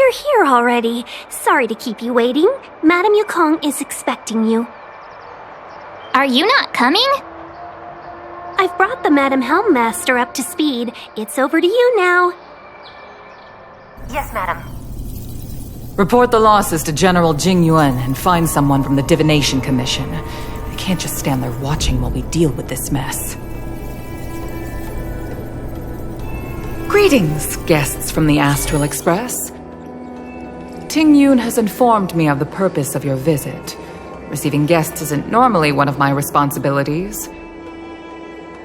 you're here already. Sorry to keep you waiting. Madame Yukong is expecting you. Are you not coming? I've brought the Madame Helmmaster up to speed. It's over to you now. Yes, madam. Report the losses to General Jing Yuan and find someone from the Divination Commission. I can't just stand there watching while we deal with this mess. Greetings, guests from the Astral Express. Ting Yun has informed me of the purpose of your visit. Receiving guests isn't normally one of my responsibilities.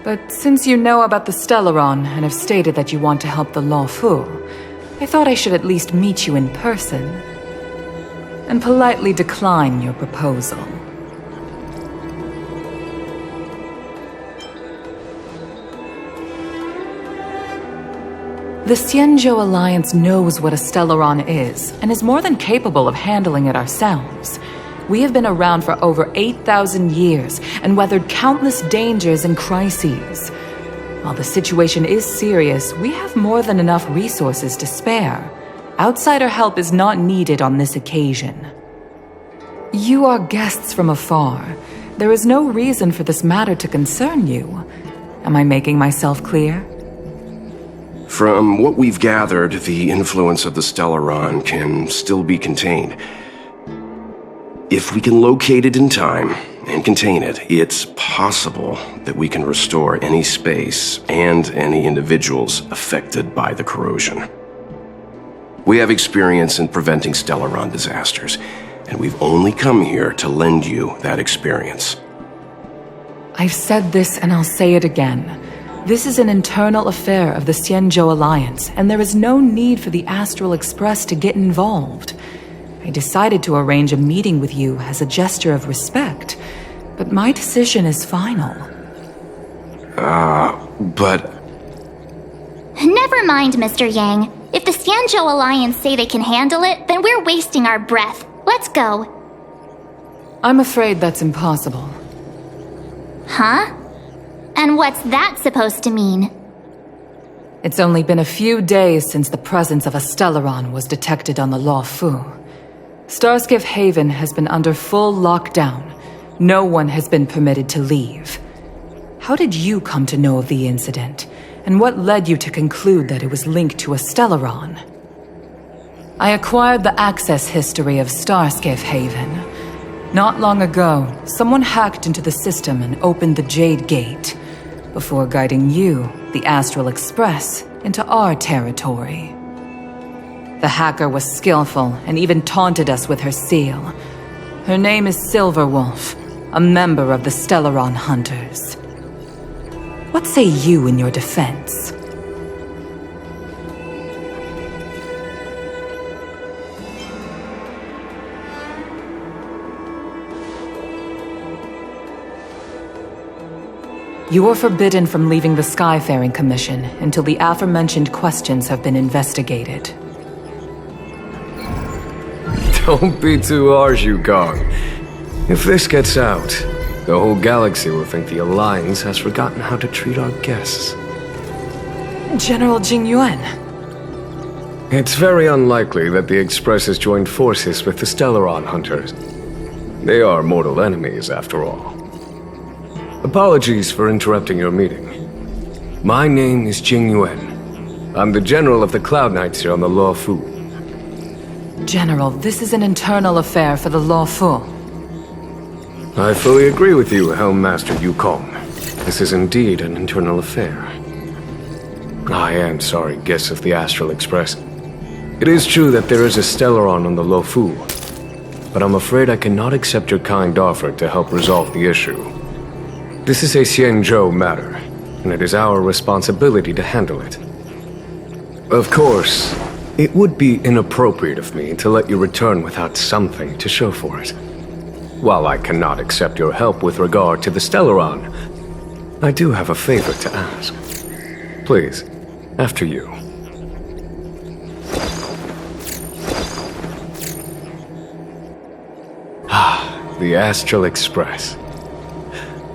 But since you know about the Stellaron and have stated that you want to help the Law Fu, I thought I should at least meet you in person and politely decline your proposal. The Xianzhou Alliance knows what a Stellaron is, and is more than capable of handling it ourselves. We have been around for over 8,000 years, and weathered countless dangers and crises. While the situation is serious, we have more than enough resources to spare. Outsider help is not needed on this occasion. You are guests from afar. There is no reason for this matter to concern you. Am I making myself clear? From what we've gathered, the influence of the Stellaron can still be contained. If we can locate it in time and contain it, it's possible that we can restore any space and any individuals affected by the corrosion. We have experience in preventing Stellaron disasters, and we've only come here to lend you that experience. I've said this and I'll say it again. This is an internal affair of the Xianzhou Alliance, and there is no need for the Astral Express to get involved. I decided to arrange a meeting with you as a gesture of respect, but my decision is final. But... Never mind, Mr. Yang. If the Xianzhou Alliance say they can handle it, then we're wasting our breath. Let's go. I'm afraid that's impossible. Huh? And what's that supposed to mean? It's only been a few days since the presence of a Stellaron was detected on the Law Fu. Starskiff Haven has been under full lockdown. No one has been permitted to leave. How did you come to know of the incident? And what led you to conclude that it was linked to a Stellaron? I acquired the access history of Starskiff Haven. Not long ago, someone hacked into the system and opened the Jade Gate, before guiding you, the Astral Express, into our territory. The hacker was skillful and even taunted us with her seal. Her name is Silverwolf, a member of the Stellaron Hunters. What say you in your defense? You are forbidden from leaving the Skyfaring Commission until the aforementioned questions have been investigated. Don't be too harsh, Yukong. If this gets out, the whole galaxy will think the Alliance has forgotten how to treat our guests. General Jing Yuan. It's very unlikely that the Express has joined forces with the Stellaron Hunters. They are mortal enemies, after all. Apologies for interrupting your meeting. My name is Jing Yuan. I'm the General of the Cloud Knights here on the Law Fu. General, this is an internal affair for the Law Fu. I fully agree with you, Helmmaster Yukong. This is indeed an internal affair. I am sorry, guests of the Astral Express. It is true that there is a Stellaron on the Law Fu, but I'm afraid I cannot accept your kind offer to help resolve the issue. This is a Xianzhou matter, and it is our responsibility to handle it. Of course, it would be inappropriate of me to let you return without something to show for it. While I cannot accept your help with regard to the Stellaron, I do have a favor to ask. Please, after you. The Astral Express.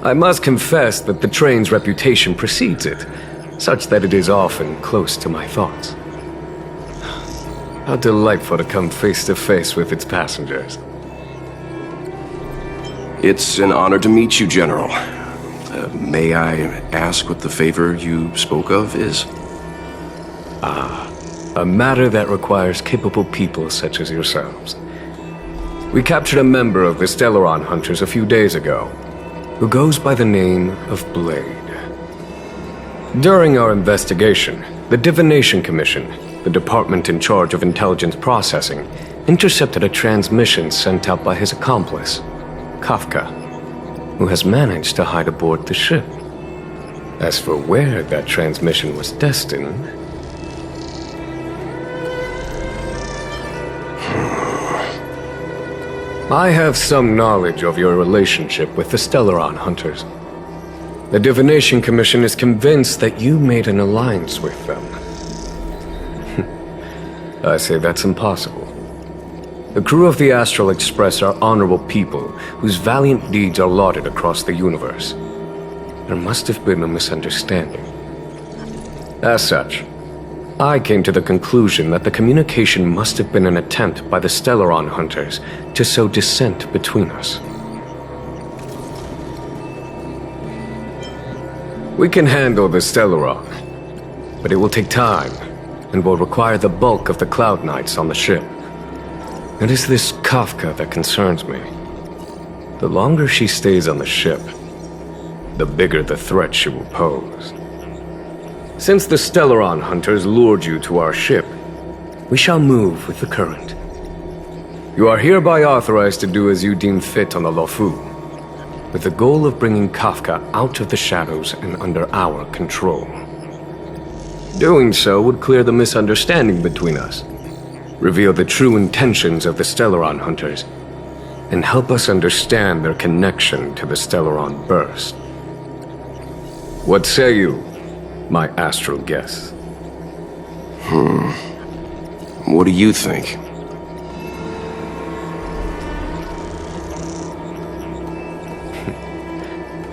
I must confess that the train's reputation precedes it, such that it is often close to my thoughts. How delightful to come face to face with its passengers. It's an honor to meet you, General. May I ask what the favor you spoke of is? A matter that requires capable people such as yourselves. We captured a member of the Stellaron Hunters a few days ago, who goes by the name of Blade. During our investigation, the Divination Commission, the department in charge of intelligence processing, intercepted a transmission sent out by his accomplice, Kafka, who has managed to hide aboard the ship. As for where that transmission was destined... I have some knowledge of your relationship with the Stellaron Hunters. The Divination Commission is convinced that you made an alliance with them. I say that's impossible. The crew of the Astral Express are honorable people whose valiant deeds are lauded across the universe. There must have been a misunderstanding. As such, I came to the conclusion that the communication must have been an attempt by the Stellaron Hunters to sow dissent between us. We can handle the Stellaron, but it will take time and will require the bulk of the Cloud Knights on the ship. It is this Kafka that concerns me. The longer she stays on the ship, the bigger the threat she will pose. Since the Stellaron Hunters lured you to our ship, we shall move with the current. You are hereby authorized to do as you deem fit on the Lofu, with the goal of bringing Kafka out of the shadows and under our control. Doing so would clear the misunderstanding between us, reveal the true intentions of the Stellaron Hunters, and help us understand their connection to the Stellaron Burst. What say you, my astral guests? What do you think?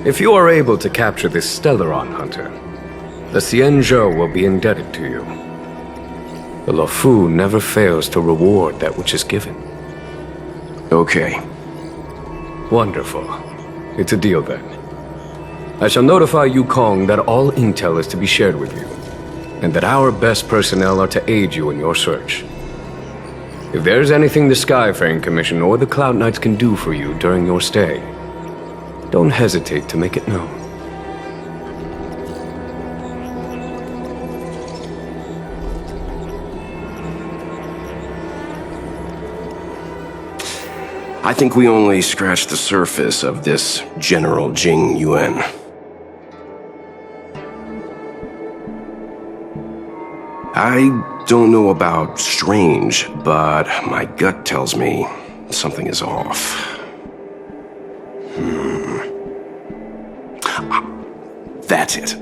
If you are able to capture this Stellaron Hunter, the Xianzhou will be indebted to you. The Lofu never fails to reward that which is given. Okay. Wonderful. It's a deal then. I shall notify Yukong that all intel is to be shared with you, and that our best personnel are to aid you in your search. If there's anything the Skyfaring Commission or the Cloud Knights can do for you during your stay, don't hesitate to make it known. I think we only scratched the surface of this General Jing Yuan. I don't know about strange, but my gut tells me something is off. That's it.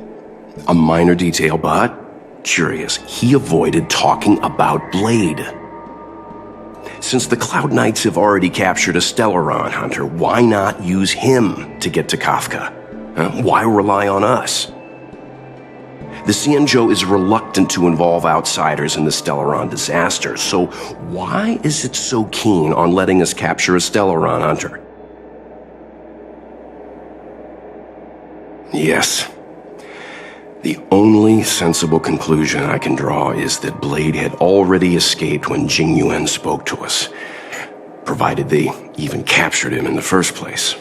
A minor detail, but curious. He avoided talking about Blade. Since the Cloud Knights have already captured a Stellaron Hunter, why not use him to get to Kafka? Why rely on us? The Xianzhou is reluctant to involve outsiders in the Stellaron disaster, so why is it so keen on letting us capture a Stellaron Hunter? Yes. The only sensible conclusion I can draw is that Blade had already escaped when Jing Yuan spoke to us, provided they even captured him in the first place.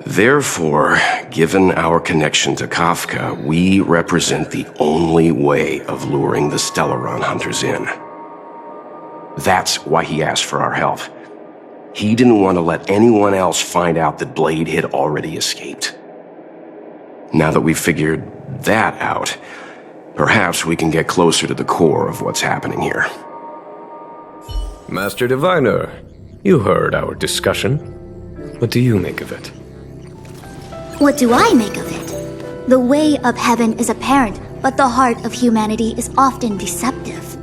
Therefore, given our connection to Kafka, we represent the only way of luring the Stellaron Hunters in. That's why he asked for our help. He didn't want to let anyone else find out that Blade had already escaped. Now that we've figured that out, perhaps we can get closer to the core of what's happening here. Master Diviner, you heard our discussion. What do you make of it? What do I make of it? The way of heaven is apparent, but the heart of humanity is often deceptive.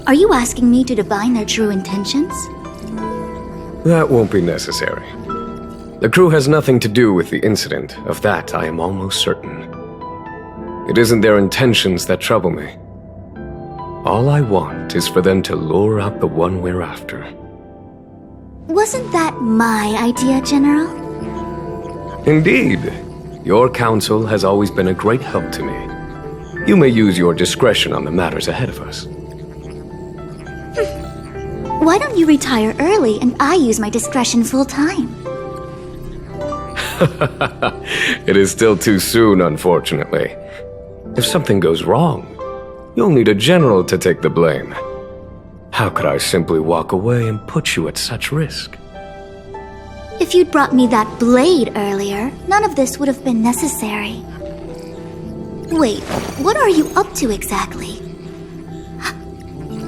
Are you asking me to divine their true intentions? That won't be necessary. The crew has nothing to do with the incident, of that I am almost certain. It isn't their intentions that trouble me. All I want is for them to lure out the one we're after. Wasn't that my idea, General? Indeed. Your counsel has always been a great help to me. You may use your discretion on the matters ahead of us. Why don't you retire early and I use my discretion full time? It is still too soon, unfortunately. If something goes wrong, you'll need a general to take the blame. How could I simply walk away and put you at such risk? If you'd brought me that blade earlier, none of this would have been necessary. Wait, what are you up to exactly?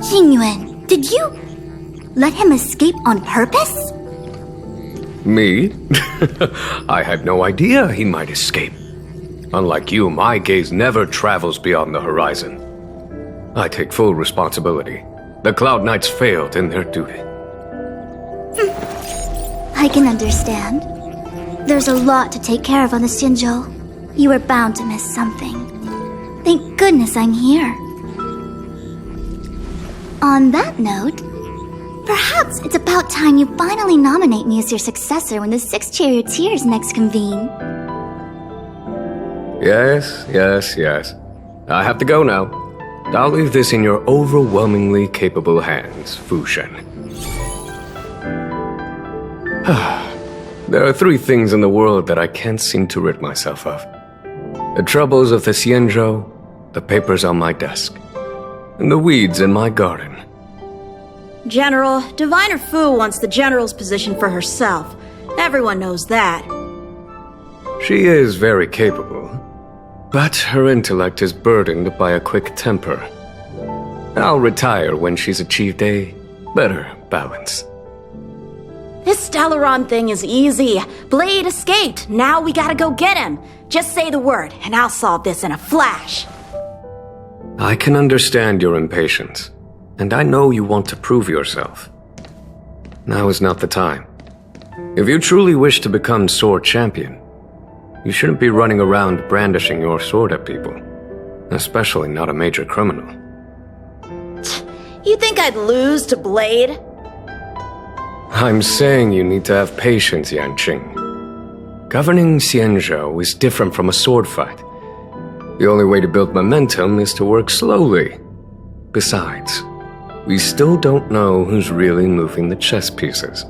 Xingyuan, did you let him escape on purpose? Me? I had no idea he might escape. Unlike you, my gaze never travels beyond the horizon. I take full responsibility. The Cloud Knights failed in their duty. I can understand. There's a lot to take care of on the Xinzhou. You were bound to miss something. Thank goodness I'm here. On that note, perhaps it's about time you finally nominate me as your successor when the 6 charioteers next convene. Yes. I have to go now. I'll leave this in your overwhelmingly capable hands, Fu Shen. There are 3 things in the world that I can't seem to rid myself of. The troubles of the Xianzhou, the papers on my desk, and the weeds in my garden. General, Diviner Fu wants the General's position for herself. Everyone knows that. She is very capable, but her intellect is burdened by a quick temper. I'll retire when she's achieved a better balance. This Stellaron thing is easy. Blade escaped. Now we gotta go get him. Just say the word, and I'll solve this in a flash. I can understand your impatience, and I know you want to prove yourself. Now is not the time. If you truly wish to become sword champion, you shouldn't be running around brandishing your sword at people, especially not a major criminal. You think I'd lose to Blade? I'm saying you need to have patience, Yanqing. Governing Xianzhou is different from a sword fight. The only way to build momentum is to work slowly. Besides, we still don't know who's really moving the chess pieces.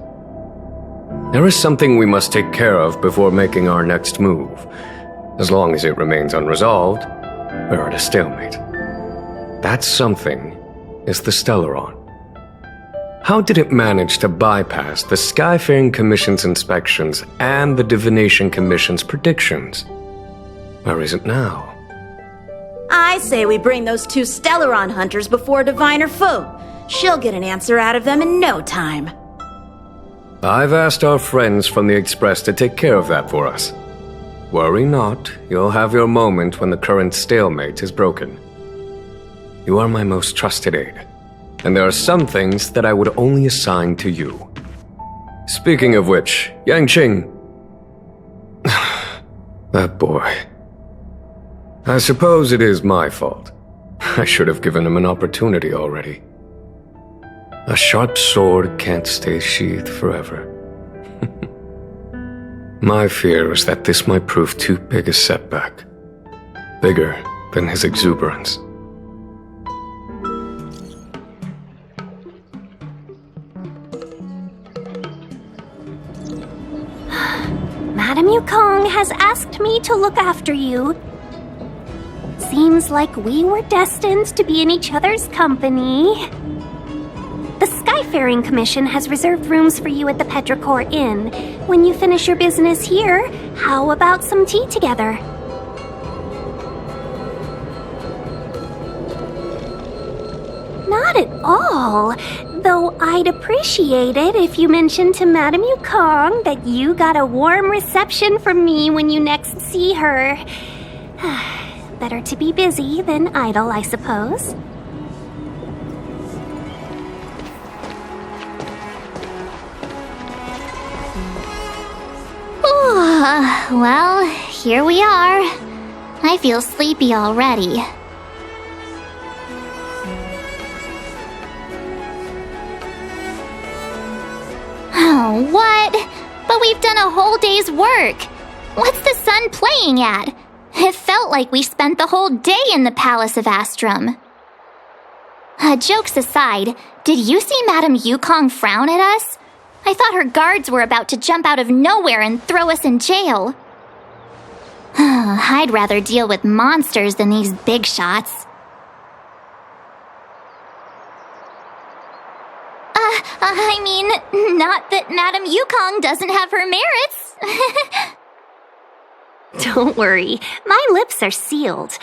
There is something we must take care of before making our next move. As long as it remains unresolved, we're at a stalemate. That something is the Stellaron. How did it manage to bypass the Skyfaring Commission's inspections and the Divination Commission's predictions? Where is it now? I say we bring those 2 Stellaron hunters before Diviner Fu. She'll get an answer out of them in no time. I've asked our friends from the Express to take care of that for us. Worry not, you'll have your moment when the current stalemate is broken. You are my most trusted aide, and there are some things that I would only assign to you. Speaking of which, Yanqing... that boy... I suppose it is my fault. I should have given him an opportunity already. A sharp sword can't stay sheathed forever. My fear is that this might prove too big a setback. Bigger than his exuberance. Madame Yukong has asked me to look after you. Seems like we were destined to be in each other's company. The Skyfaring Commission has reserved rooms for you at the Petrichor Inn. When you finish your business here, how about some tea together? Not at all. Though I'd appreciate it if you mentioned to Madame Yukong that you got a warm reception from me when you next see her. Better to be busy than idle, I suppose. Well, here we are. I feel sleepy already. Oh, what? But we've done a whole day's work. What's the sun playing at? It felt like we spent the whole day in the Palace of Astrum. Jokes aside, did you see Madame Yukong frown at us? I thought her guards were about to jump out of nowhere and throw us in jail. I'd rather deal with monsters than these big shots. I mean, not that Madame Yukong doesn't have her merits. Don't worry, my lips are sealed.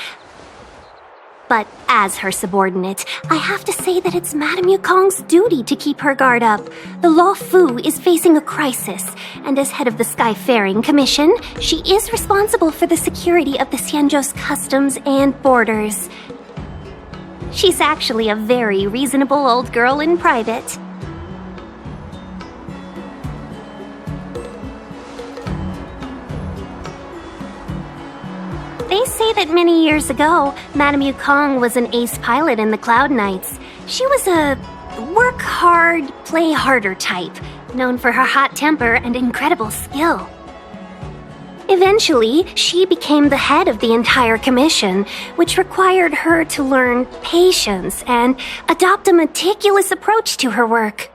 But as her subordinate, I have to say that it's Madame Yukong's duty to keep her guard up. The Law Fu is facing a crisis, and as head of the Skyfaring Commission, she is responsible for the security of the Xianzhou's customs and borders. She's actually a very reasonable old girl in private. They say that many years ago, Madame Yukong was an ace pilot in the Cloud Knights. She was a work hard, play harder type, known for her hot temper and incredible skill. Eventually, she became the head of the entire commission, which required her to learn patience and adopt a meticulous approach to her work.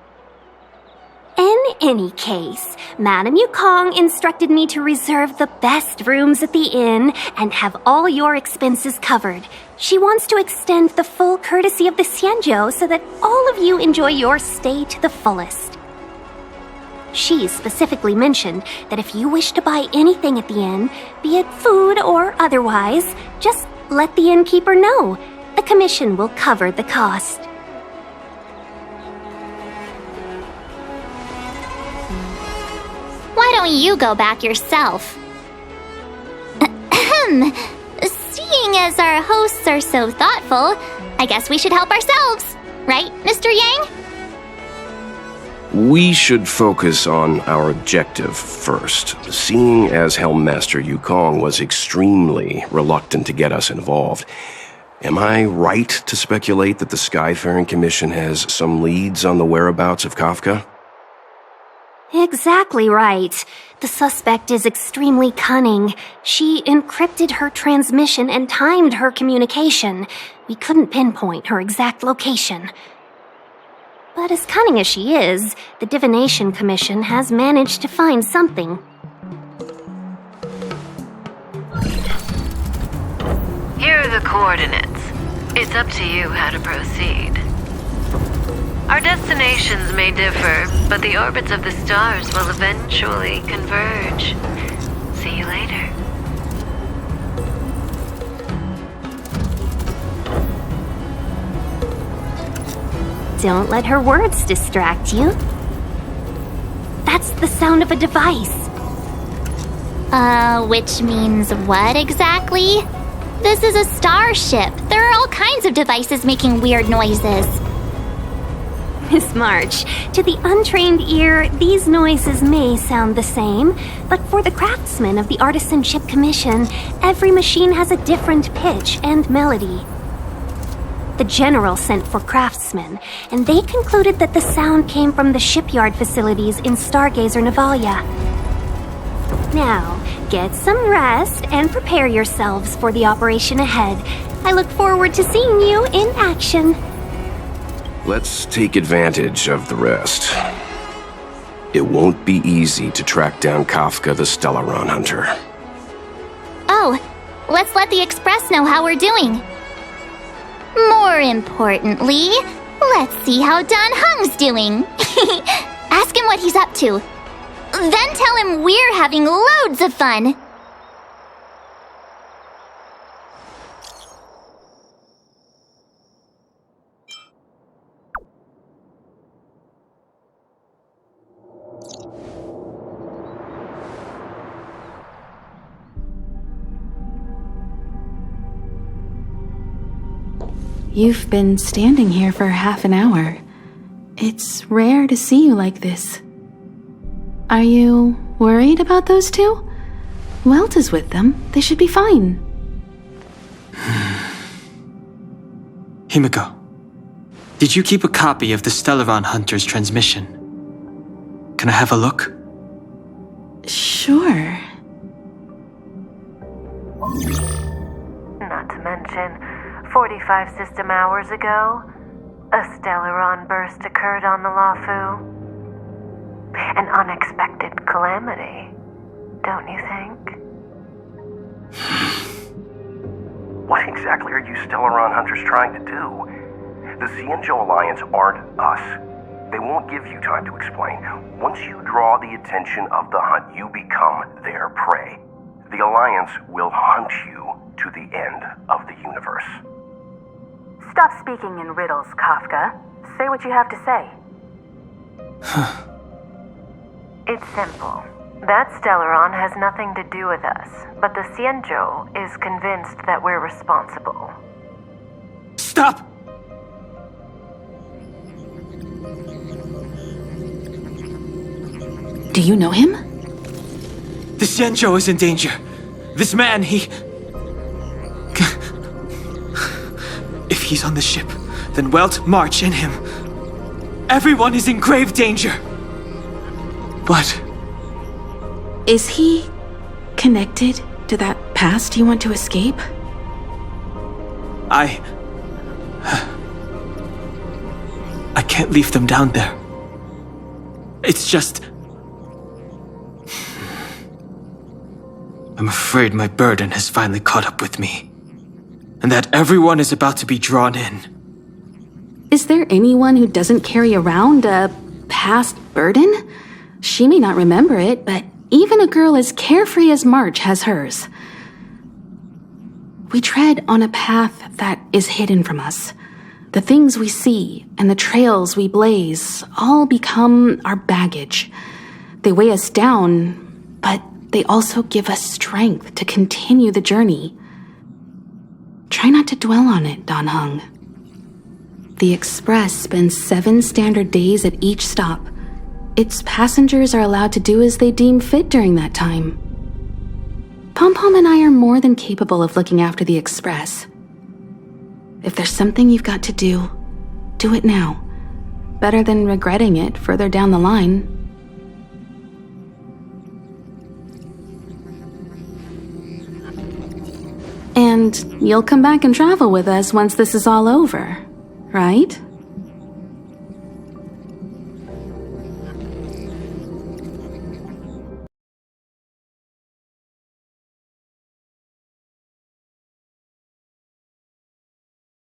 In any case, Madame Yukong instructed me to reserve the best rooms at the inn and have all your expenses covered. She wants to extend the full courtesy of the Xianzhou so that all of you enjoy your stay to the fullest. She specifically mentioned that if you wish to buy anything at the inn, be it food or otherwise, just let the innkeeper know. The commission will cover the cost. Why don't you go back yourself? Seeing as our hosts are so thoughtful, I guess we should help ourselves. Right, Mr. Yang? We should focus on our objective first. Seeing as Helmmaster Yukong was extremely reluctant to get us involved, am I right to speculate that the Skyfaring Commission has some leads on the whereabouts of Kafka? Exactly right. The suspect is extremely cunning. She encrypted her transmission and timed her communication. We couldn't pinpoint her exact location. But as cunning as she is, the Divination Commission has managed to find something. Here are the coordinates. It's up to you how to proceed. Our destinations may differ, but the orbits of the stars will eventually converge. See you later. Don't let her words distract you. That's the sound of a device. Which means what exactly? This is a starship. There are all kinds of devices making weird noises. Miss March, to the untrained ear, these noises may sound the same, but for the craftsmen of the Artisanship Commission, every machine has a different pitch and melody. The General sent for craftsmen, and they concluded that the sound came from the shipyard facilities in Stargazer Navalia. Now, get some rest and prepare yourselves for the operation ahead. I look forward to seeing you in action. Let's take advantage of the rest. It won't be easy to track down Kafka the Stellaron Hunter. Oh, let's let the Express know how we're doing. More importantly, let's see how Don Hung's doing. Ask him what he's up to. Then tell him we're having loads of fun. You've been standing here for half an hour. It's rare to see you like this. Are you worried about those two? Welt is with them. They should be fine. Himiko, did you keep a copy of the Stellaron Hunter's transmission? Can I have a look? Sure. Not to mention, 45 system hours ago, a Stellaron burst occurred on the Lawfu. An unexpected calamity, don't you think? What exactly are you Stellaron hunters trying to do? The Cienjo Alliance aren't us. They won't give you time to explain. Once you draw the attention of the hunt, you become their prey. The Alliance will hunt you to the end of the universe. Stop speaking in riddles, Kafka. Say what you have to say. It's simple. That Stellaron has nothing to do with us, but the Cienjo is convinced that we're responsible. Stop! Do you know him? The Xianzhou is in danger. This man, he... If he's on the ship, then Welt, March, and him. Everyone is in grave danger. What? Is he connected to that past you want to escape? I can't leave them down there. It's just... I'm afraid my burden has finally caught up with me. And that everyone is about to be drawn in. Is there anyone who doesn't carry around a past burden? She may not remember it, but even a girl as carefree as March has hers. We tread on a path that is hidden from us. The things we see and the trails we blaze all become our baggage. They weigh us down, but they also give us strength to continue the journey. Try not to dwell on it, Dan Heng. The Express spends 7 standard days at each stop. Its passengers are allowed to do as they deem fit during that time. Pom-Pom and I are more than capable of looking after the Express. If there's something you've got to do, do it now. Better than regretting it further down the line. And you'll come back and travel with us once this is all over, right?